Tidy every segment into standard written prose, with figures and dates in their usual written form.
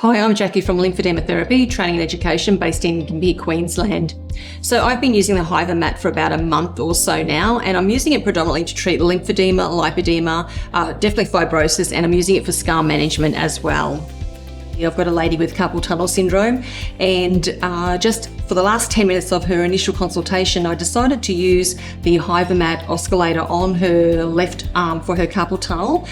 Hi, I'm Jacqui from Lymphedema Therapy, Training and Education based in Gympie, Queensland. So I've been using the Hivamat for about a month or so now, and I'm using it predominantly to treat lymphedema, lipedema, definitely fibrosis, and I'm using it for scar management as well. I've got a lady with carpal tunnel syndrome, and just for the last 10 minutes of her initial consultation, I decided to use the Hivamat oscillator on her left arm for her carpal tunnel.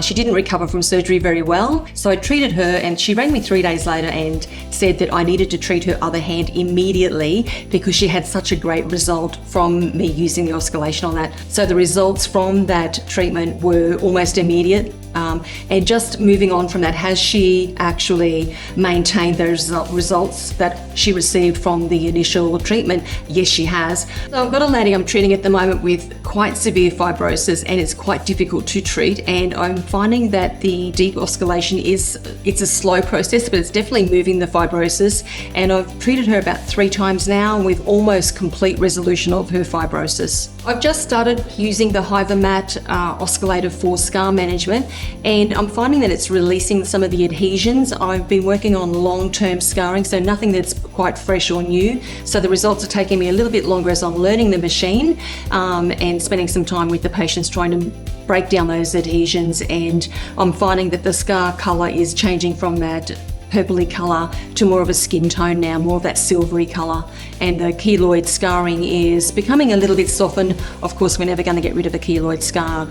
She didn't recover from surgery very well, so I treated her, and she rang me 3 days later and said that I needed to treat her other hand immediately because she had such a great result from me using the oscillation on that. So the results from that treatment were almost immediate. And just moving on from that, has she actually maintained those results that she received from the initial treatment? Yes, she has. So I've got a lady I'm treating at the moment with quite severe fibrosis, and it's quite difficult to treat, and I'm finding that the deep oscillation it's a slow process, but it's definitely moving the fibrosis, and I've treated her about 3 times now with almost complete resolution of her fibrosis. I've just started using the Hivamat oscillator for scar management, and I'm finding that it's releasing some of the adhesions. I've been working on long-term scarring, so nothing that's quite fresh or new. So the results are taking me a little bit longer as I'm learning the machine and spending some time with the patients trying to break down those adhesions, and I'm finding that the scar colour is changing from that purpley colour to more of a skin tone now, more of that silvery colour, and the keloid scarring is becoming a little bit softened. Of course, we're never going to get rid of a keloid scar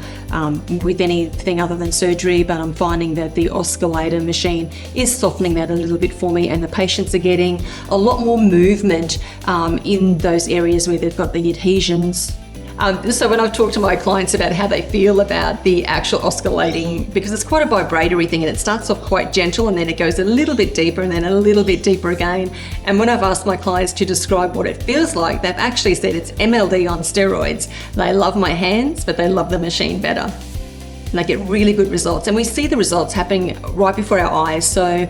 with anything other than surgery, but I'm finding that the oscillator machine is softening that a little bit for me, and the patients are getting a lot more movement in those areas where they've got the adhesions. So when I've talked to my clients about how they feel about the actual oscillating, because it's quite a vibratory thing, and it starts off quite gentle and then it goes a little bit deeper and then a little bit deeper again. And when I've asked my clients to describe what it feels like, they've actually said it's MLD on steroids. They love my hands, but they love the machine better. And they get really good results, and we see the results happening right before our eyes. So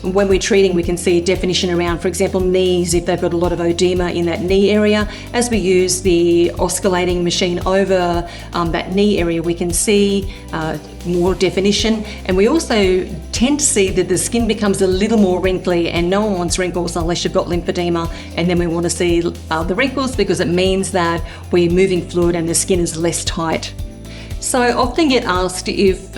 when we're treating, we can see definition around, for example, knees, if they've got a lot of edema in that knee area. As we use the oscillating machine over that knee area, we can see more definition, and we also tend to see that the skin becomes a little more wrinkly, and no one wants wrinkles unless you've got lymphedema, and then we want to see the wrinkles because it means that we're moving fluid and the skin is less tight. So I often get asked if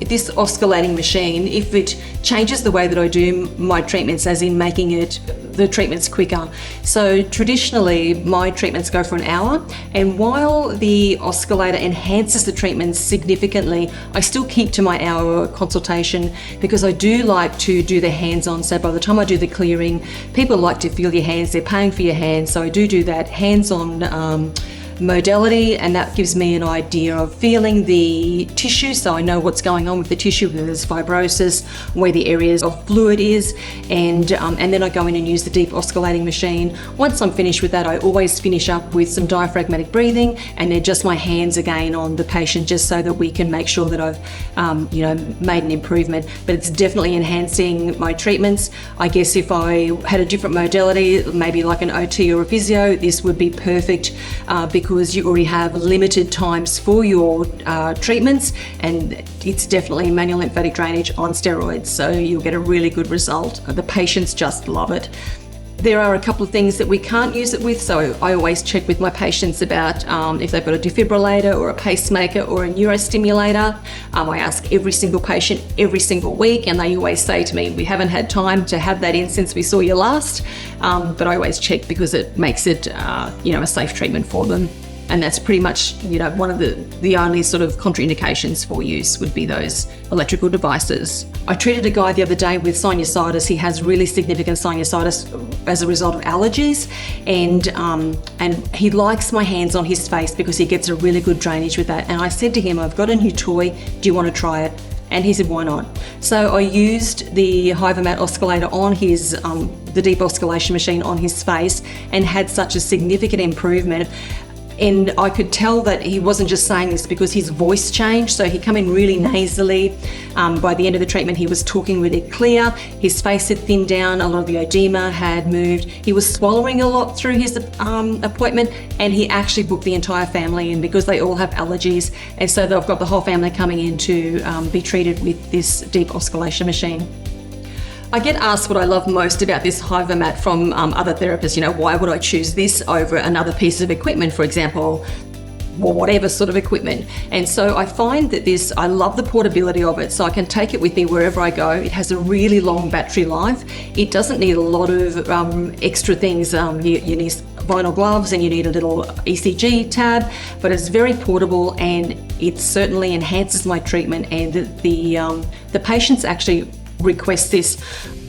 this oscillating machine, if it changes the way that I do my treatments, as in making the treatments quicker. So traditionally, my treatments go for an hour, and while the oscillator enhances the treatments significantly, I still keep to my hour consultation because I do like to do the hands-on. So by the time I do the clearing, people like to feel your hands, they're paying for your hands, so I do that hands-on modality, and that gives me an idea of feeling the tissue, so I know what's going on with the tissue, whether there's fibrosis, where the areas of fluid is, and then I go in and use the deep oscillating machine. Once I'm finished with that, I always finish up with some diaphragmatic breathing, and then just my hands again on the patient, just so that we can make sure that I've made an improvement. But it's definitely enhancing my treatments. I guess if I had a different modality, maybe like an OT or a physio, this would be perfect because you already have limited times for your treatments, and it's definitely manual lymphatic drainage on steroids, so you'll get a really good result. The patients just love it. There are a couple of things that we can't use it with, so I always check with my patients about if they've got a defibrillator or a pacemaker or a neurostimulator. I ask every single patient every single week, and they always say to me, we haven't had time to have that in since we saw you last, but I always check because it makes it a safe treatment for them. And that's pretty much, one of the only sort of contraindications for use would be those electrical devices. I treated a guy the other day with sinusitis. He has really significant sinusitis as a result of allergies, and he likes my hands on his face because he gets a really good drainage with that. And I said to him, I've got a new toy, do you want to try it? And he said, why not? So I used the Hivamat oscillator on his, the deep oscillation machine on his face, and had such a significant improvement. And I could tell that he wasn't just saying this because his voice changed. So he came in really nasally. By the end of the treatment, he was talking really clear. His face had thinned down. A lot of the edema had moved. He was swallowing a lot through his appointment, and he actually booked the entire family in because they all have allergies. And so they've got the whole family coming in to be treated with this deep oscillation machine. I get asked what I love most about this Hivamat from other therapists. Why would I choose this over another piece of equipment, for example, or whatever sort of equipment. And so I find that I love the portability of it, so I can take it with me wherever I go. It has a really long battery life. It doesn't need a lot of extra things. You need vinyl gloves and you need a little ECG tab, but it's very portable and it certainly enhances my treatment, and the patients actually request this.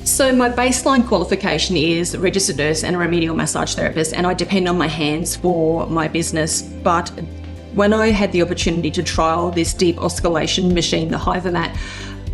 So my baseline qualification is a registered nurse and a remedial massage therapist, and I depend on my hands for my business. But when I had the opportunity to trial this deep oscillation machine, the Hivamat,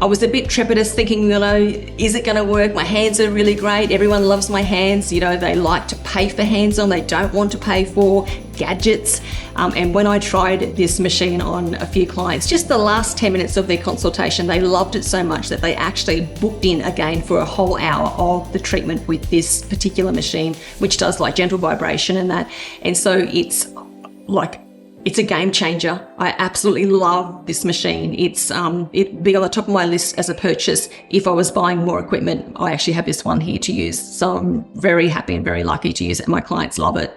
I was a bit trepidous, thinking, is it going to work? My hands are really great. Everyone loves my hands. They like to pay for hands-on. They don't want to pay for gadgets. And when I tried this machine on a few clients, just the last 10 minutes of their consultation, they loved it so much that they actually booked in again for a whole hour of the treatment with this particular machine, which does like gentle vibration and that. And so it's a game changer. I absolutely love this machine. It'd be on the top of my list as a purchase if I was buying more equipment. I actually have this one here to use. So I'm very happy and very lucky to use it. My clients love it.